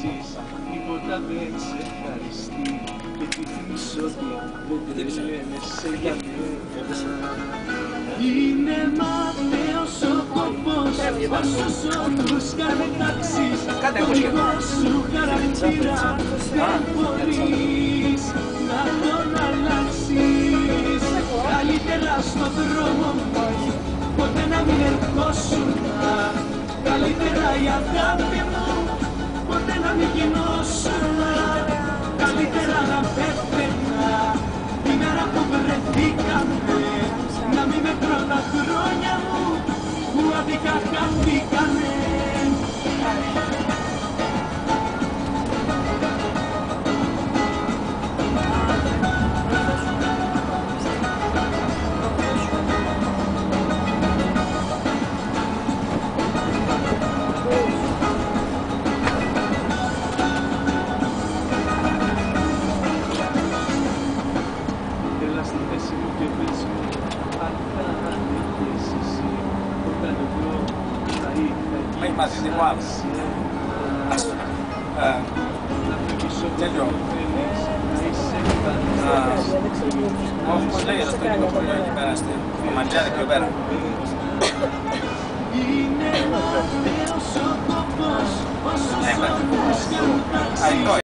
αλλάξεις, τίποτα δεν σε ευχαριστεί και δείχνεις ότι δεν τρελαίνεσαι για μένα. Είναι μάταιος ο κόπος, όσους όρους κατατάξεις, το δικό σου χαρακτήρα δεν μπορείς να τον αλλάξεις. Καλύτερα στον δρόμο μου ποτέ να μην ερχόσουν, καλύτερα η αγάπη μου ποτέ να μην γινώσουν. Καλύτερα να πέφταινα την μέρα που βρεθήκαμε, να μην μετρώ τα χρόνια μου που άδικα χαθήκανε. Έλα στη θέση μου και πες μου αν θα ανήκες εσύ, όταν εγώ θα είχα γυρίσει να φεύγεις όπου θέλεις, να είσαι παντάς. Όχι, πώς λέγεται αυτό το χωριό εκεί πέρα, στο Μαντζιάδικο εκεί πέρα. Είναι μάταιος ο κόπος, όσους όρους κατατάξεις.